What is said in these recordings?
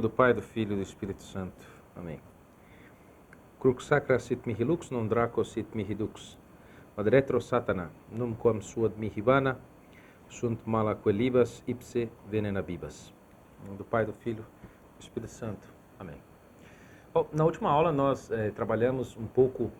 do Pai, do Filho e do Espírito Santo. Amém. Crux sacra sit mihi lux, non draco sit mihi dux. Ad retro satana, numquam suad mihi vana, sunt mala quelibas ipse venena bibas. Em nome do Pai, do Filho e do Espírito Santo. Amém. Bom, na última aula nós trabalhamos um pouco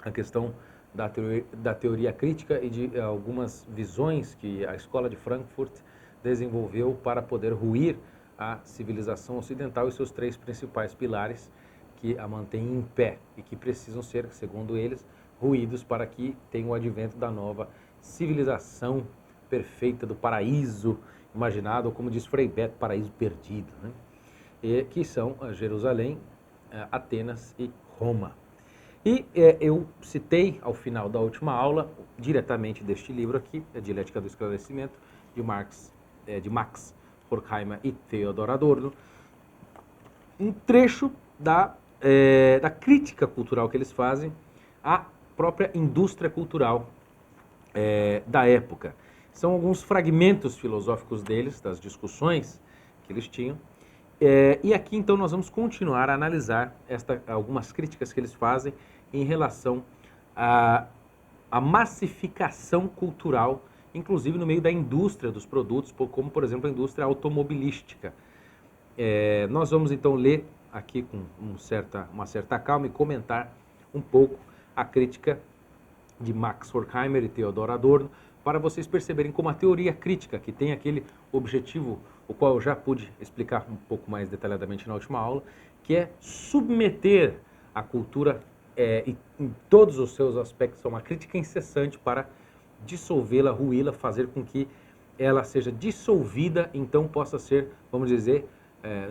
a questão da teoria crítica e de algumas visões que a Escola de Frankfurt desenvolveu para poder ruir a civilização ocidental e seus três principais pilares que a mantêm em pé e que precisam ser, segundo eles, ruídos para que tenha o advento da nova civilização perfeita do paraíso imaginado, ou como diz Frei Beto, paraíso perdido, né? E que são Jerusalém, Atenas e Roma. E eu citei ao final da última aula, diretamente deste livro aqui, A Dialética do Esclarecimento, de Max Horkheimer e Theodor Adorno, um trecho da crítica cultural que eles fazem à própria indústria cultural da época. São alguns fragmentos filosóficos deles, das discussões que eles tinham. E aqui, então, nós vamos continuar a analisar algumas críticas que eles fazem em relação à massificação cultural, inclusive no meio da indústria dos produtos, como, por exemplo, a indústria automobilística. Nós vamos, então, ler aqui com uma certa calma e comentar um pouco a crítica de Max Horkheimer e Theodor Adorno, para vocês perceberem como a teoria crítica, que tem aquele objetivo, o qual eu já pude explicar um pouco mais detalhadamente na última aula, que é submeter a cultura em todos os seus aspectos a uma crítica incessante para dissolvê-la, ruí-la, fazer com que ela seja dissolvida, então possa ser, vamos dizer,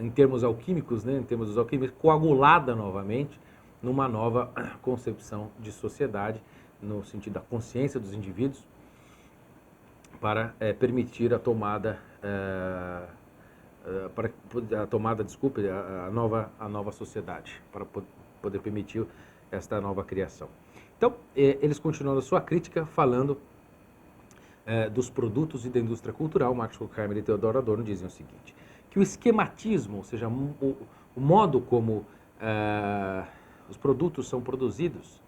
em termos alquímicos, né, em termos dos alquimistas, coagulada novamente numa nova concepção de sociedade, no sentido da consciência dos indivíduos, para permitir a tomada, a nova sociedade, para poder permitir esta nova criação. Então, eles continuam a sua crítica falando dos produtos e da indústria cultural. Max Horkheimer e Theodor Adorno dizem o seguinte, que o esquematismo, ou seja, o modo como os produtos são produzidos,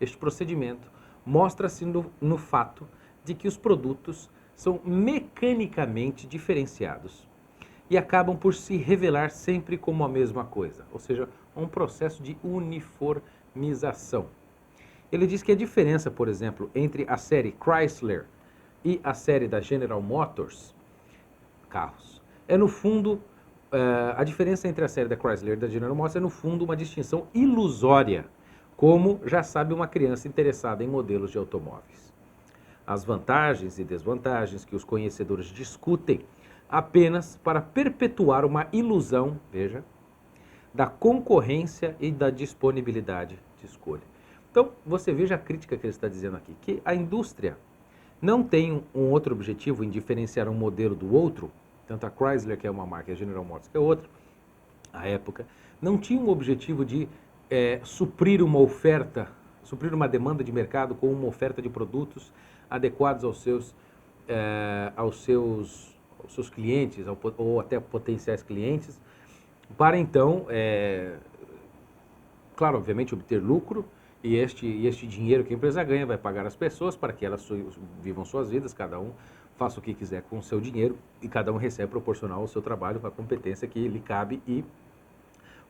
este procedimento mostra-se no fato de que os produtos são mecanicamente diferenciados e acabam por se revelar sempre como a mesma coisa, ou seja, um processo de uniformização. Ele diz que a diferença, por exemplo, entre a série Chrysler e a série da General Motors, carros, no fundo, a diferença entre a série da Chrysler e da General Motors é, no fundo, uma distinção ilusória, como já sabe uma criança interessada em modelos de automóveis. As vantagens e desvantagens que os conhecedores discutem apenas para perpetuar uma ilusão, veja, da concorrência e da disponibilidade de escolha. Então, você veja a crítica que ele está dizendo aqui, que a indústria não tem um outro objetivo em diferenciar um modelo do outro, tanto a Chrysler, que é uma marca, e a General Motors, que é outra, à época, não tinha um objetivo de suprir uma demanda de mercado com uma oferta de produtos adequados aos seus clientes, ou até potenciais clientes, para então, claro, obviamente, obter lucro, e este dinheiro que a empresa ganha vai pagar as pessoas para que elas vivam suas vidas, cada um faça o que quiser com o seu dinheiro, e cada um recebe proporcional ao seu trabalho, a competência que lhe cabe e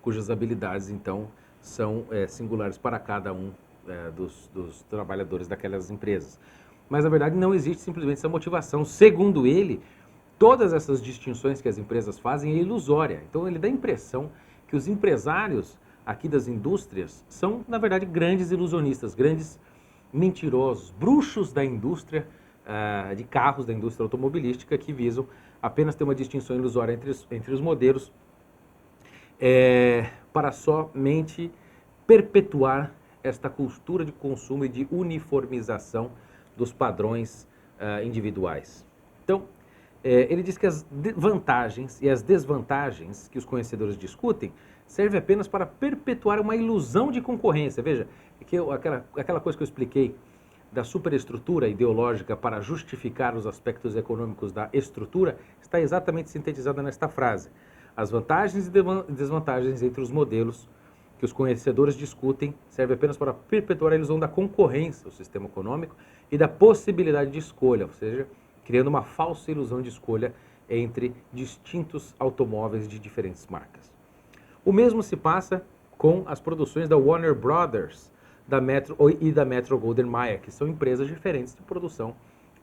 cujas habilidades, então, são singulares para cada um dos trabalhadores daquelas empresas. Mas, na verdade, não existe simplesmente essa motivação. Segundo ele, todas essas distinções que as empresas fazem é ilusória. Então, ele dá a impressão que os empresários aqui das indústrias são, na verdade, grandes ilusionistas, grandes mentirosos, bruxos da indústria de carros, da indústria automobilística, que visam apenas ter uma distinção ilusória entre os modelos, para somente perpetuar esta cultura de consumo e de uniformização dos padrões individuais. Então, ele diz que as vantagens e as desvantagens que os conhecedores discutem servem apenas para perpetuar uma ilusão de concorrência. Veja, aquela coisa que eu expliquei da superestrutura ideológica para justificar os aspectos econômicos da estrutura está exatamente sintetizada nesta frase. As vantagens e desvantagens entre os modelos que os conhecedores discutem serve apenas para perpetuar a ilusão da concorrência, o sistema econômico, e da possibilidade de escolha, ou seja, criando uma falsa ilusão de escolha entre distintos automóveis de diferentes marcas. O mesmo se passa com as produções da Warner Brothers e da Metro-Goldwyn-Mayer, que são empresas diferentes de produção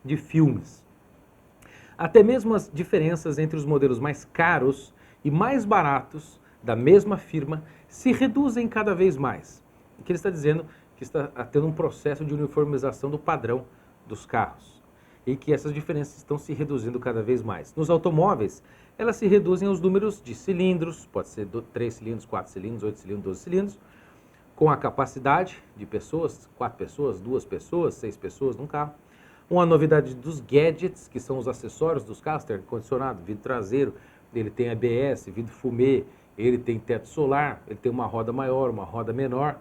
de filmes. Até mesmo as diferenças entre os modelos mais caros e mais baratos da mesma firma se reduzem cada vez mais. O que ele está dizendo que está tendo um processo de uniformização do padrão dos carros e que essas diferenças estão se reduzindo cada vez mais. Nos automóveis, elas se reduzem aos números de cilindros, pode ser 3 cilindros, 4 cilindros, 8 cilindros, 12 cilindros, com a capacidade de pessoas, 4 pessoas, 2 pessoas, 6 pessoas num carro. Uma novidade dos gadgets, que são os acessórios dos carros, tem ar-condicionado, vidro traseiro, ele tem ABS, vidro fumê, ele tem teto solar, ele tem uma roda maior, uma roda menor,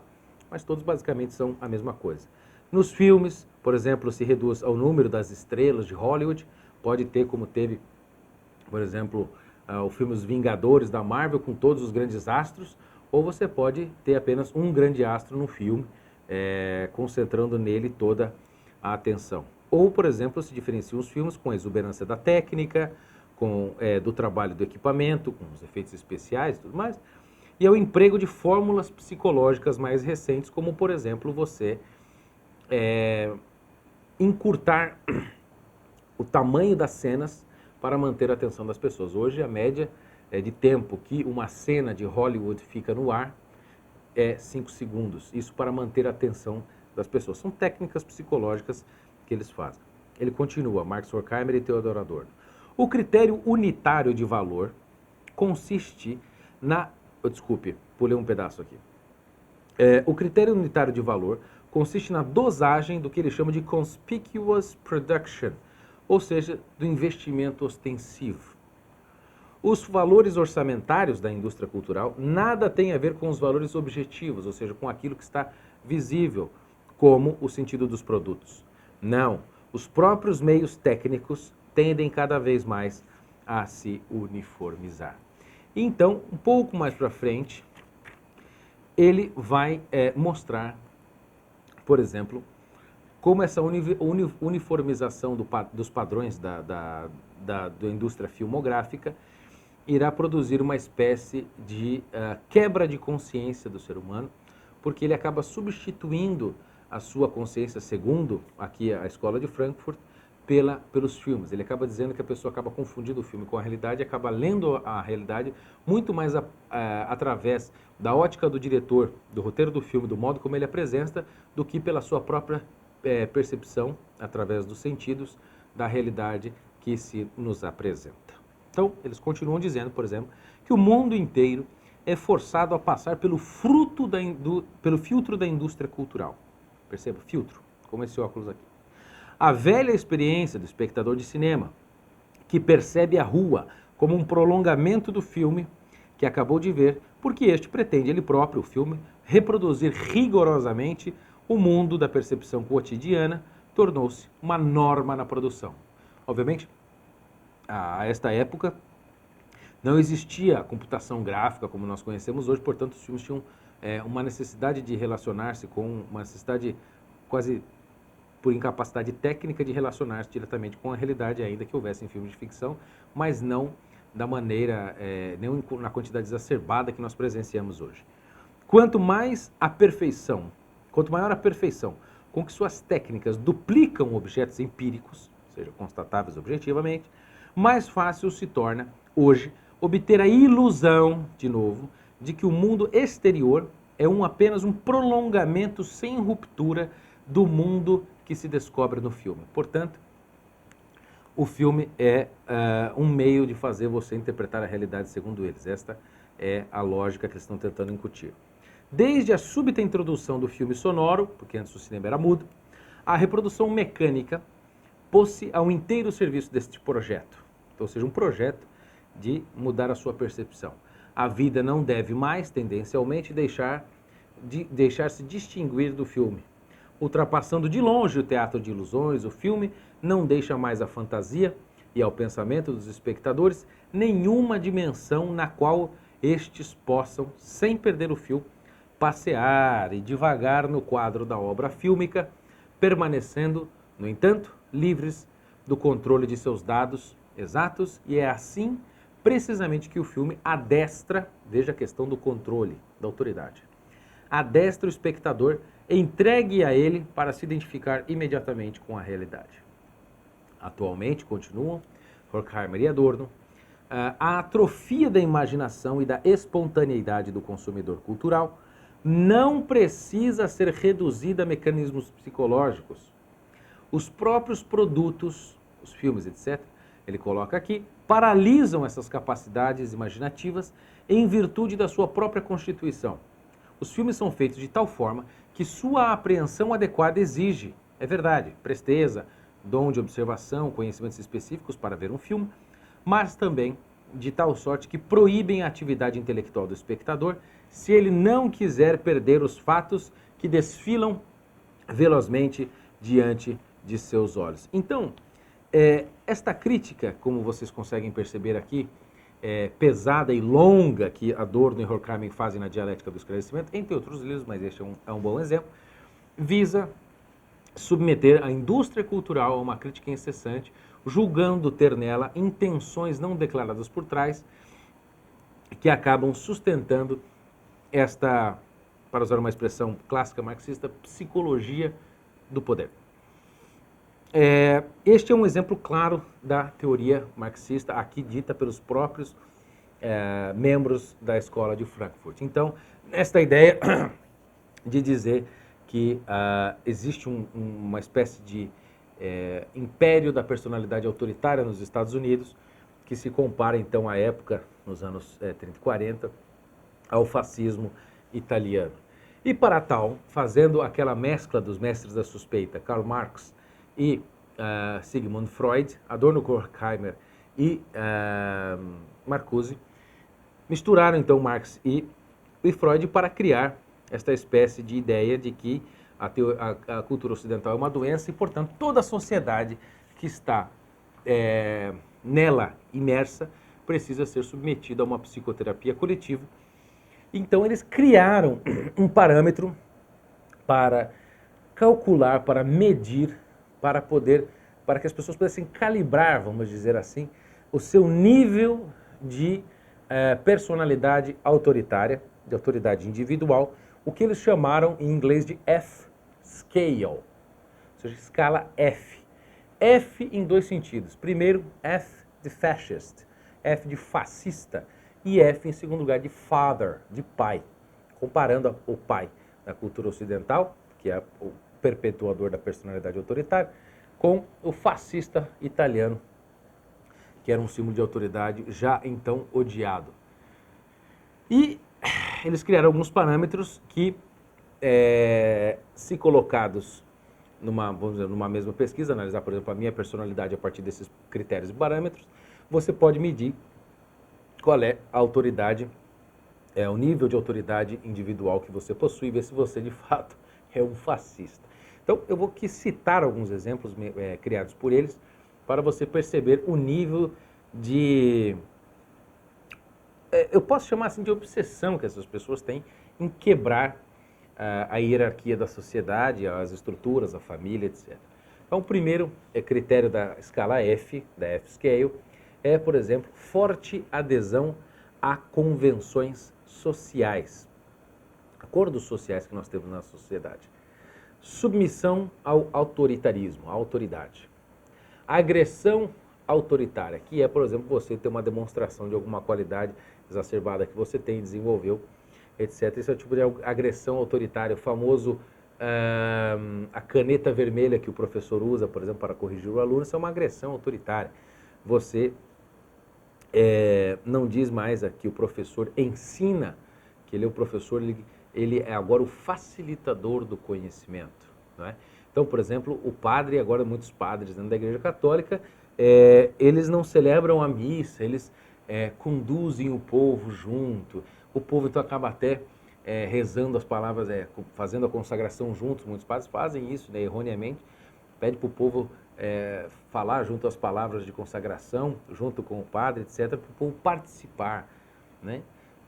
mas todos basicamente são a mesma coisa. Nos filmes, por exemplo, se reduz ao número das estrelas de Hollywood, pode ter como teve, por exemplo, o filme Os Vingadores da Marvel com todos os grandes astros, ou você pode ter apenas um grande astro no filme, concentrando nele toda a atenção. Ou, por exemplo, se diferenciam os filmes com a exuberância da técnica, do trabalho do equipamento, com os efeitos especiais e tudo mais, e ao emprego de fórmulas psicológicas mais recentes, como, por exemplo, você encurtar o tamanho das cenas para manter a atenção das pessoas. Hoje, a média de tempo que uma cena de Hollywood fica no ar é 5 segundos. Isso para manter a atenção das pessoas. São técnicas psicológicas que eles fazem. Ele continua, Marx Horkheimer e Theodor Adorno. O critério unitário de valor consiste na... Desculpe, pulei um pedaço aqui. O critério unitário de valor consiste na dosagem do que ele chama de conspicuous production, ou seja, do investimento ostensivo. Os valores orçamentários da indústria cultural nada têm a ver com os valores objetivos, ou seja, com aquilo que está visível, como o sentido dos produtos. Não, os próprios meios técnicos tendem cada vez mais a se uniformizar. Então, um pouco mais para frente, ele vai mostrar, por exemplo, como essa uniformização dos padrões da indústria filmográfica irá produzir uma espécie de quebra de consciência do ser humano, porque ele acaba substituindo a sua consciência, segundo aqui a Escola de Frankfurt, pelos filmes. Ele acaba dizendo que a pessoa acaba confundindo o filme com a realidade, acaba lendo a realidade muito mais através da ótica do diretor, do roteiro do filme, do modo como ele apresenta, do que pela sua própria percepção, através dos sentidos, da realidade que se nos apresenta. Então, eles continuam dizendo, por exemplo, que o mundo inteiro é forçado a passar pelo filtro da indústria cultural. Perceba, filtro, como esse óculos aqui. A velha experiência do espectador de cinema, que percebe a rua como um prolongamento do filme que acabou de ver, porque este pretende ele próprio, o filme, reproduzir rigorosamente o mundo da percepção cotidiana, tornou-se uma norma na produção. Obviamente, a esta época, não existia a computação gráfica como nós conhecemos hoje, portanto, os filmes tinham uma necessidade de relacionar-se com uma necessidade quase por incapacidade técnica de relacionar-se diretamente com a realidade, ainda que houvessem filmes de ficção, mas não da maneira, nem na quantidade exacerbada que nós presenciamos hoje. Quanto maior a perfeição com que suas técnicas duplicam objetos empíricos, ou seja, constatáveis objetivamente, mais fácil se torna, hoje, obter a ilusão, de novo, de que o mundo exterior é apenas um prolongamento sem ruptura do mundo que se descobre no filme. Portanto, o filme é um meio de fazer você interpretar a realidade segundo eles. Esta é a lógica que eles estão tentando incutir. Desde a súbita introdução do filme sonoro, porque antes o cinema era mudo, a reprodução mecânica pôs-se ao inteiro serviço deste projeto. Ou seja, um projeto de mudar a sua percepção. A vida não deve mais, tendencialmente, deixar-se distinguir do filme. Ultrapassando de longe o teatro de ilusões, o filme não deixa mais a fantasia e ao pensamento dos espectadores nenhuma dimensão na qual estes possam, sem perder o fio, passear e divagar no quadro da obra fílmica, permanecendo, no entanto, livres do controle de seus dados exatos, e é assim, precisamente, que o filme adestra, veja a questão do controle, da autoridade, adestra o espectador, entregue a ele para se identificar imediatamente com a realidade. Atualmente, continuam Horkheimer e Adorno, a atrofia da imaginação e da espontaneidade do consumidor cultural não precisa ser reduzida a mecanismos psicológicos. Os próprios produtos, os filmes, etc., ele coloca aqui, paralisam essas capacidades imaginativas em virtude da sua própria constituição. Os filmes são feitos de tal forma que sua apreensão adequada exige, é verdade, presteza, dom de observação, conhecimentos específicos para ver um filme, mas também de tal sorte que proíbem a atividade intelectual do espectador se ele não quiser perder os fatos que desfilam velozmente diante de seus olhos. Então, esta crítica, como vocês conseguem perceber aqui, pesada e longa que Adorno e Horkheimer fazem na Dialética do Esclarecimento, entre outros livros, mas este é um bom exemplo, visa submeter a indústria cultural a uma crítica incessante, julgando ter nela intenções não declaradas por trás, que acabam sustentando esta, para usar uma expressão clássica marxista, psicologia do poder. Este é um exemplo claro da teoria marxista, aqui dita pelos próprios membros da escola de Frankfurt. Então, esta ideia de dizer que existe uma espécie de império da personalidade autoritária nos Estados Unidos, que se compara então à época, nos anos 30 e 40, ao fascismo italiano. E para tal, fazendo aquela mescla dos mestres da suspeita, Karl Marx e Sigmund Freud, Adorno, Horkheimer e Marcuse, misturaram então Marx e Freud para criar esta espécie de ideia de que a cultura ocidental é uma doença e, portanto, toda a sociedade que está nela imersa precisa ser submetida a uma psicoterapia coletiva. Então, eles criaram um parâmetro para calcular, para medir, para que as pessoas pudessem calibrar, vamos dizer assim, o seu nível de personalidade autoritária, de autoridade individual, o que eles chamaram em inglês de F-scale, ou seja, escala F. F em dois sentidos. Primeiro, F de fascist, F de fascista, e F em segundo lugar de father, de pai, comparando o pai da cultura ocidental, que é o perpetuador da personalidade autoritária, com o fascista italiano, que era um símbolo de autoridade já então odiado. E eles criaram alguns parâmetros que, se colocados vamos dizer, numa mesma pesquisa, analisar, por exemplo, a minha personalidade a partir desses critérios e parâmetros, você pode medir qual é a autoridade, o nível de autoridade individual que você possui, ver se você, de fato, é um fascista. Então, eu vou aqui citar alguns exemplos criados por eles, para você perceber o nível de... eu posso chamar assim de obsessão que essas pessoas têm em quebrar a hierarquia da sociedade, as estruturas, a família, etc. Então, o primeiro critério da escala F, da F-scale, por exemplo, forte adesão a convenções sociais, acordos sociais que nós temos na sociedade. Submissão ao autoritarismo, à autoridade. Agressão autoritária, que é, por exemplo, você ter uma demonstração de alguma qualidade exacerbada que você tem, desenvolveu, etc. Esse é o tipo de agressão autoritária, o famoso a caneta vermelha que o professor usa, por exemplo, para corrigir o aluno, isso é uma agressão autoritária. Você não diz mais que o professor ensina, que ele é o professor, ele é agora o facilitador do conhecimento, não é? Então, por exemplo, o padre, agora muitos padres dentro da Igreja Católica, eles não celebram a missa, eles conduzem o povo junto, o povo então acaba até rezando as palavras, fazendo a consagração juntos, muitos padres fazem isso, né, erroneamente, pede para o povo falar junto às palavras de consagração, junto com o padre, etc., para o povo participar, né?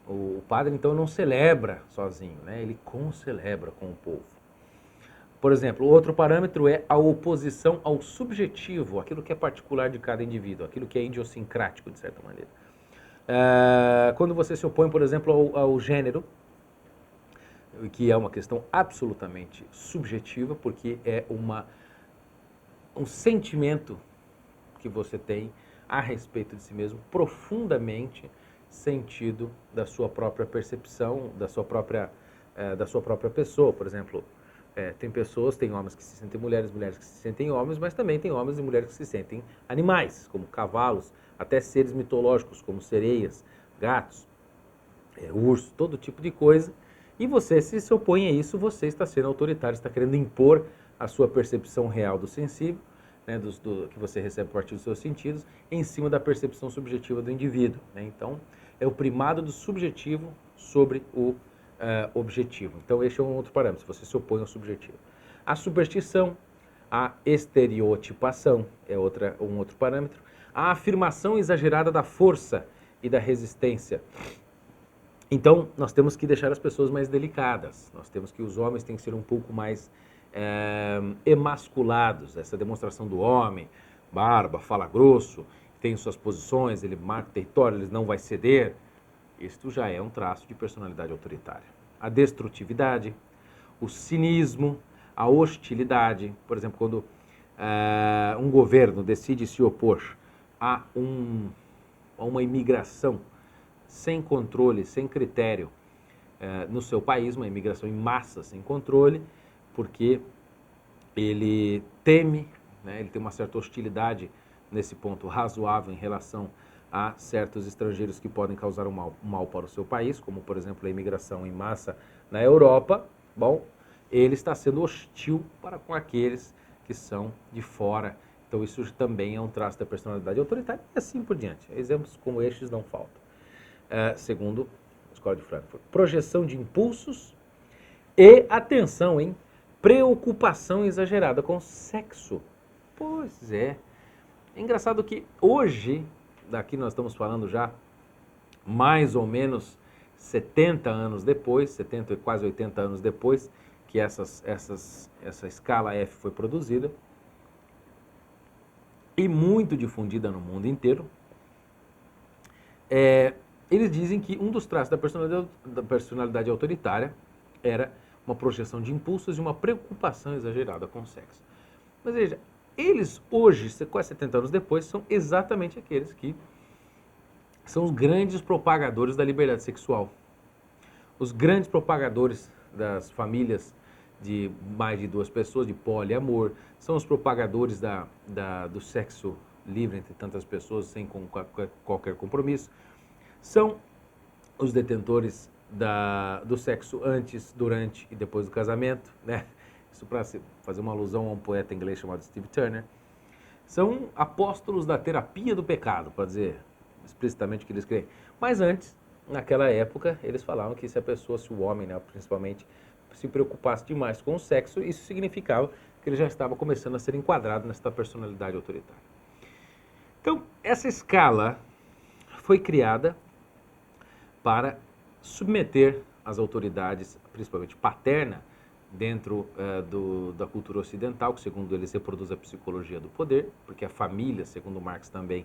O padre, então, não celebra sozinho, né? Ele concelebra com o povo. Por exemplo, outro parâmetro é a oposição ao subjetivo, aquilo que é particular de cada indivíduo, aquilo que é idiosincrático, de certa maneira. Quando você se opõe, por exemplo, ao gênero, que é uma questão absolutamente subjetiva, porque é um sentimento que você tem a respeito de si mesmo, profundamente sentido da sua própria percepção, da sua própria pessoa. Por exemplo, tem homens que se sentem mulheres, mulheres que se sentem homens, mas também tem homens e mulheres que se sentem animais, como cavalos, até seres mitológicos, como sereias, gatos, ursos, todo tipo de coisa. E você, se opõe a isso, você está sendo autoritário, está querendo impor a sua percepção real do sensível, né, que você recebe a partir dos seus sentidos, em cima da percepção subjetiva do indivíduo, né? Então, é o primado do subjetivo sobre o objetivo. Então, este é um outro parâmetro, você se opõe ao subjetivo. A superstição, a estereotipação é um outro parâmetro. A afirmação exagerada da força e da resistência. Então, nós temos que deixar as pessoas mais delicadas, os homens têm que ser um pouco mais emasculados, essa demonstração do homem, barba, fala grosso, tem suas posições, ele marca território, ele não vai ceder. Isto já é um traço de personalidade autoritária. A destrutividade, o cinismo, a hostilidade, por exemplo, quando um governo decide se opor a uma imigração sem controle, sem critério no seu país, uma imigração em massa sem controle, porque ele teme, né, ele tem uma certa hostilidade nesse ponto razoável em relação a certos estrangeiros que podem causar um mal para o seu país, como, por exemplo, a imigração em massa na Europa. Bom, ele está sendo hostil para com aqueles que são de fora. Então, isso também é um traço da personalidade autoritária e assim por diante. Exemplos como estes não faltam. Segundo a Escola de Frankfurt. Projeção de impulsos e, atenção, preocupação exagerada com sexo. Pois é. É engraçado que hoje, daqui nós estamos falando já mais ou menos 70 anos depois, 70 e quase 80 anos depois que essa escala F foi produzida e muito difundida no mundo inteiro, eles dizem que um dos traços da personalidade autoritária era uma projeção de impulsos e uma preocupação exagerada com o sexo. Mas veja, eles hoje, quase 70 anos depois, são exatamente aqueles que são os grandes propagadores da liberdade sexual. Os grandes propagadores das famílias de mais de duas pessoas, de poliamor, são os propagadores do sexo livre entre tantas pessoas, sem qualquer compromisso. São os detentores do sexo antes, durante e depois do casamento, né? Isso para fazer uma alusão a um poeta inglês chamado Steve Turner. São apóstolos da terapia do pecado, para dizer explicitamente o que eles creem. Mas antes, naquela época, eles falavam que se o homem, né, principalmente, se preocupasse demais com o sexo, isso significava que ele já estava começando a ser enquadrado nessa personalidade autoritária. Então, essa escala foi criada para submeter as autoridades, principalmente paterna, dentro da cultura ocidental, que segundo eles reproduz a psicologia do poder, porque a família, segundo Marx também,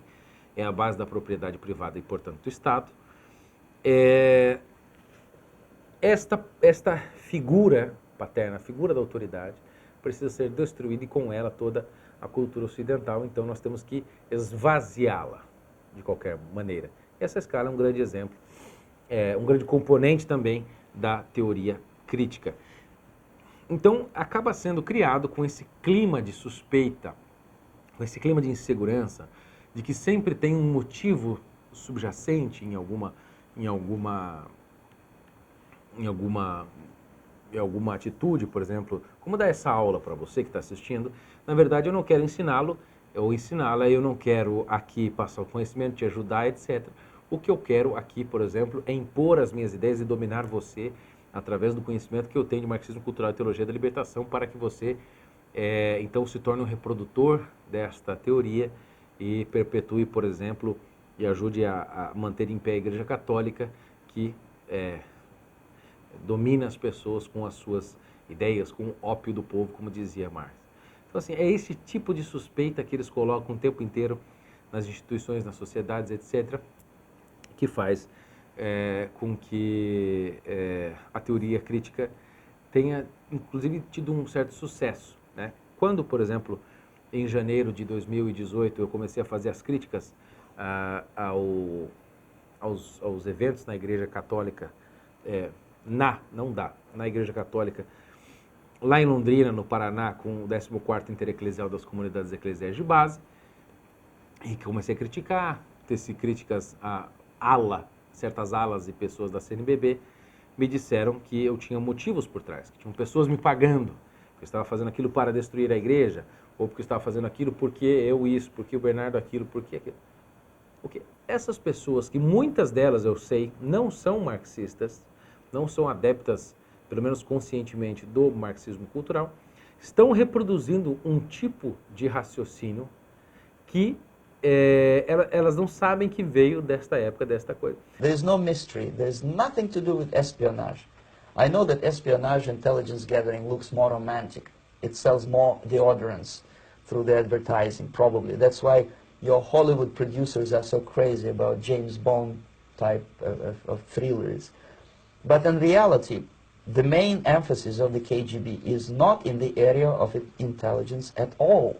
é a base da propriedade privada e, portanto, do Estado. Esta figura paterna, a figura da autoridade, precisa ser destruída e com ela toda a cultura ocidental, então nós temos que esvaziá-la de qualquer maneira. Essa escala é um grande exemplo, um grande componente também da teoria crítica. Então, acaba sendo criado com esse clima de suspeita, com esse clima de insegurança, de que sempre tem um motivo subjacente em alguma atitude, por exemplo, como dar essa aula para você que está assistindo. Na verdade, eu não quero ensiná-lo ou ensiná-la, eu não quero aqui passar o conhecimento, te ajudar, etc. O que eu quero aqui, por exemplo, é impor as minhas ideias e dominar você através do conhecimento que eu tenho de marxismo cultural e teologia da libertação, para que você então se torne um reprodutor desta teoria e perpetue, por exemplo, e ajude a manter em pé a Igreja Católica, que domina as pessoas com as suas ideias, com o ópio do povo, como dizia Marx. Então, assim, é esse tipo de suspeita que eles colocam o tempo inteiro nas instituições, nas sociedades, etc., que faz com que a teoria crítica tenha, inclusive, tido um certo sucesso, né? Quando, por exemplo, em janeiro de 2018, eu comecei a fazer as críticas aos eventos na Igreja Católica, na Igreja Católica, lá em Londrina, no Paraná, com o 14º Intereclesial das Comunidades Eclesiais de Base, e que comecei a criticar, teci críticas a certas alas e pessoas da CNBB, me disseram que eu tinha motivos por trás, que tinham pessoas me pagando, que eu estava fazendo aquilo para destruir a igreja, ou porque eu estava fazendo aquilo porque eu isso, porque o Bernardo aquilo, porque aquilo. Porque essas pessoas, que muitas delas eu sei, não são marxistas, não são adeptas, pelo menos conscientemente, do marxismo cultural, estão reproduzindo um tipo de raciocínio que elas não sabem que veio desta época, desta coisa. There is no mystery. There is nothing to do with espionage. I know that espionage intelligence gathering looks more romantic. It sells more deodorants through the advertising, probably. That's why your Hollywood producers are so crazy about James Bond type of thrillers. But in reality, the main emphasis of the KGB is not in the area of intelligence at all.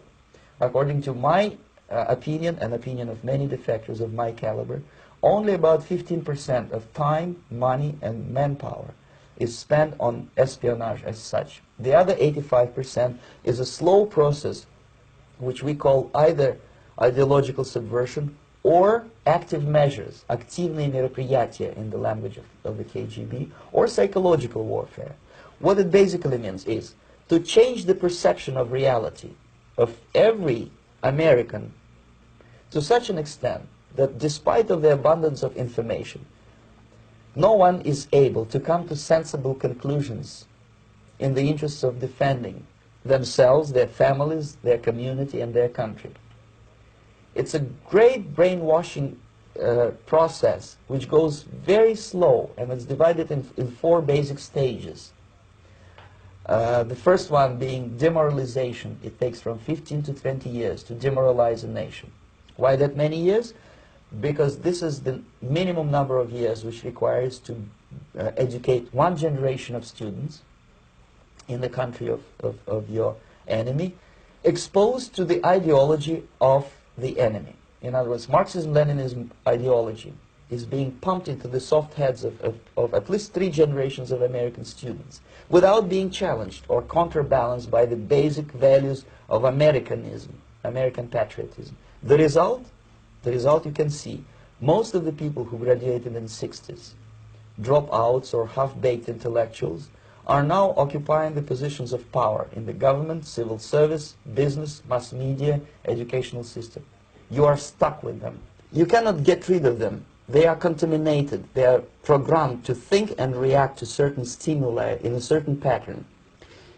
According to my opinion and opinion of many defectors of my caliber, only about 15% of time, money, and manpower is spent on espionage as such. The other 85% is a slow process which we call either ideological subversion or active measures, активные мероприятия in the language of the KGB, or psychological warfare. What it basically means is to change the perception of reality of every American to such an extent that despite of the abundance of information, no one is able to come to sensible conclusions in the interests of defending themselves, their families, their community, and their country. It's a great brainwashing process which goes very slow, and it's divided in 4 basic stages. The first one being demoralization. It takes from 15 to 20 years to demoralize a nation. Why that many years? Because this is the minimum number of years which requires to educate one generation of students in the country of your enemy, exposed to the ideology of the enemy. In other words, Marxism-Leninism ideology is being pumped into the soft heads of at least 3 generations of American students without being challenged or counterbalanced by the basic values of Americanism, American patriotism. The result you can see. Most of the people who graduated in the 60s, dropouts or half-baked intellectuals, are now occupying the positions of power in the government, civil service, business, mass media, educational system. You are stuck with them. You cannot get rid of them. They are contaminated. They are programmed to think and react to certain stimuli in a certain pattern.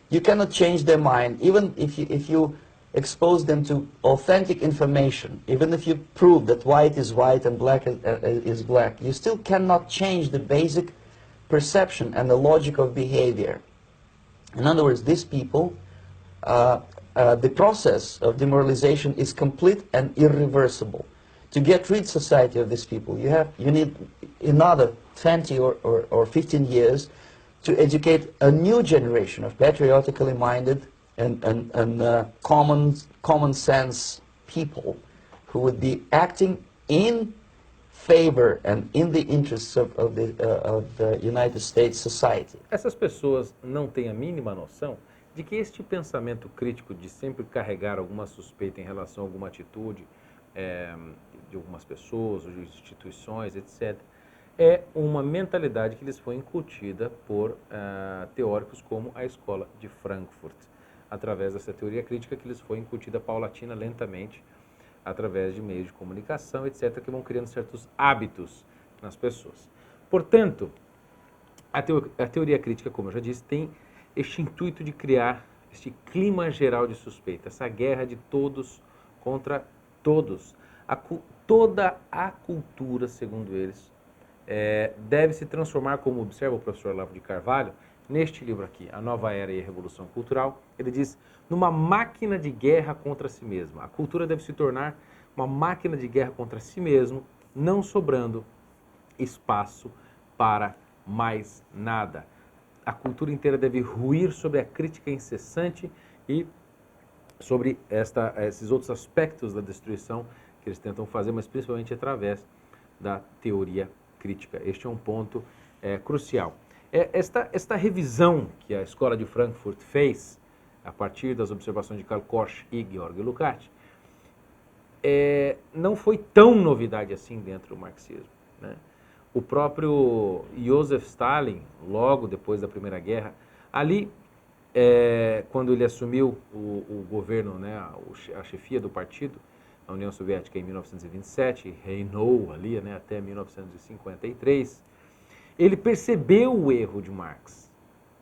You cannot change their mind, even if you expose them to authentic information, even if you prove that white is white and black is black, you still cannot change the basic perception and the logic of behavior. In other words, these people, the process of demoralization is complete and irreversible. To get rid society of these people, you need another 20 or 15 years to educate a new generation of patriotically minded and common sense people who would be acting in favor and in the interests of the United States society. Essas pessoas não têm a mínima noção de que este pensamento crítico de sempre carregar alguma suspeita em relação a alguma atitude de algumas pessoas, ou de instituições, etc., é uma mentalidade que lhes foi incutida por teóricos como a Escola de Frankfurt, através dessa teoria crítica que lhes foi incutida paulatina, lentamente, através de meios de comunicação, etc., que vão criando certos hábitos nas pessoas. Portanto, a teoria crítica, como eu já disse, tem este intuito de criar este clima geral de suspeita, essa guerra de todos contra todos. Toda a cultura, segundo eles, deve se transformar, como observa o professor Olavo de Carvalho, neste livro aqui, A Nova Era e a Revolução Cultural. Ele diz, numa máquina de guerra contra si mesma. A cultura deve se tornar uma máquina de guerra contra si mesmo, não sobrando espaço para mais nada. A cultura inteira deve ruir sobre a crítica incessante e sobre esses outros aspectos da destruição que eles tentam fazer, mas principalmente através da teoria crítica. Este é um ponto crucial. Esta revisão que a Escola de Frankfurt fez, a partir das observações de Karl Korsch e Georg Lukács, não foi tão novidade assim dentro do marxismo, né? O próprio Joseph Stalin, logo depois da Primeira Guerra, ali, quando ele assumiu o governo, né, a chefia do partido, a União Soviética em 1927, reinou ali, né, até 1953, ele percebeu o erro de Marx.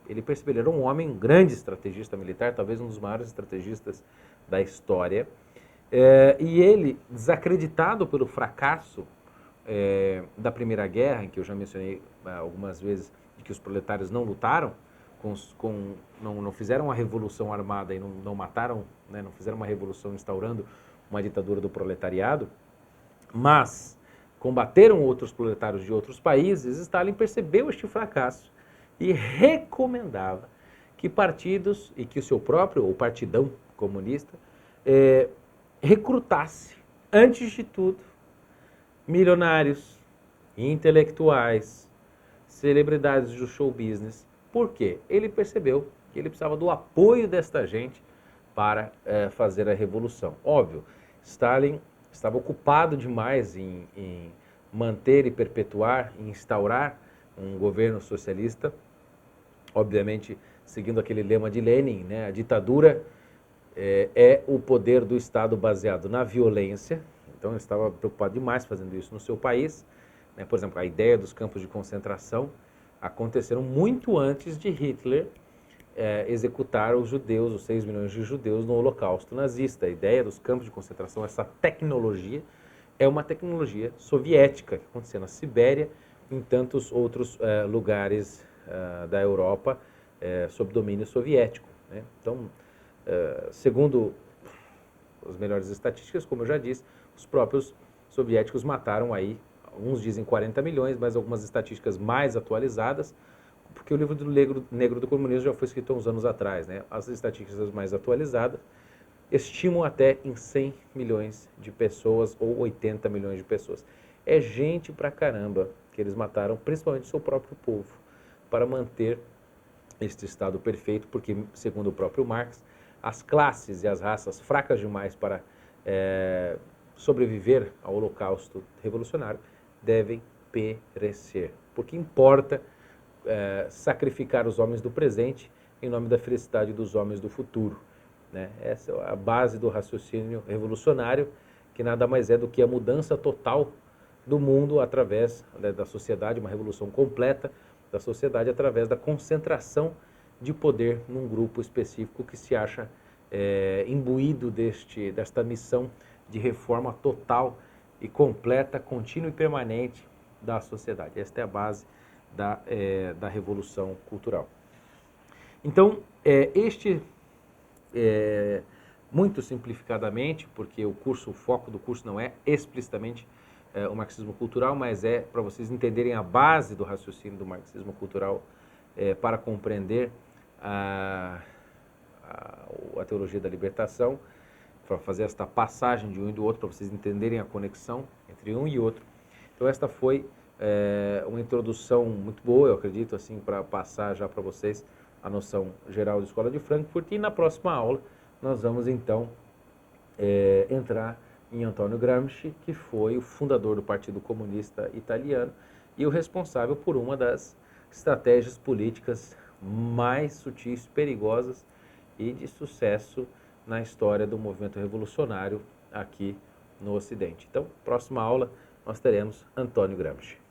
Ele era um homem, um grande estrategista militar, talvez um dos maiores estrategistas da história, e ele, desacreditado pelo fracasso da Primeira Guerra, em que eu já mencionei algumas vezes, de que os proletários não lutaram, não fizeram uma revolução armada e não mataram, né, não fizeram uma revolução instaurando uma ditadura do proletariado, mas combateram outros proletários de outros países. Stalin percebeu este fracasso e recomendava que partidos, e que o seu próprio, o partidão comunista, recrutasse, antes de tudo, milionários, intelectuais, celebridades do show business. Por quê? Ele percebeu que ele precisava do apoio desta gente para fazer a revolução. Óbvio, Stalin estava ocupado demais em manter e perpetuar, e instaurar um governo socialista, obviamente seguindo aquele lema de Lenin, né? A ditadura é o poder do Estado baseado na violência. Então ele estava preocupado demais fazendo isso no seu país, né? Por exemplo, a ideia dos campos de concentração aconteceram muito antes de Hitler executar os judeus, os 6 milhões de judeus no Holocausto nazista. A ideia dos campos de concentração, essa tecnologia, é uma tecnologia soviética que acontecia na Sibéria e em tantos outros lugares da Europa sob domínio soviético, né? Então, segundo as melhores estatísticas, como eu já disse, os próprios soviéticos mataram aí, uns dizem 40 milhões, mas algumas estatísticas mais atualizadas, porque o livro do Negro do Comunismo já foi escrito há uns anos atrás, né? As estatísticas mais atualizadas estimam até em 100 milhões de pessoas ou 80 milhões de pessoas. É gente pra caramba que eles mataram, principalmente o seu próprio povo, para manter este Estado perfeito, porque, segundo o próprio Marx, as classes e as raças fracas demais para sobreviver ao Holocausto revolucionário devem perecer. Porque importa sacrificar os homens do presente em nome da felicidade dos homens do futuro, né? Essa é a base do raciocínio revolucionário, que nada mais é do que a mudança total do mundo através da sociedade, uma revolução completa da sociedade através da concentração de poder num grupo específico que se acha imbuído desta missão de reforma total e completa, contínua e permanente da sociedade. Esta é a base da Revolução Cultural. Então, muito simplificadamente, porque o foco do curso não é explicitamente o marxismo cultural, mas é para vocês entenderem a base do raciocínio do marxismo cultural para compreender a teologia da libertação, para fazer esta passagem de um e do outro, para vocês entenderem a conexão entre um e outro. Então esta foi uma introdução muito boa, eu acredito, assim, para passar já para vocês a noção geral da Escola de Frankfurt, e na próxima aula nós vamos então entrar em Antônio Gramsci, que foi o fundador do Partido Comunista Italiano e o responsável por uma das estratégias políticas mais sutis, perigosas e de sucesso na história do movimento revolucionário aqui no Ocidente. Então, próxima aula nós teremos Antônio Gramsci.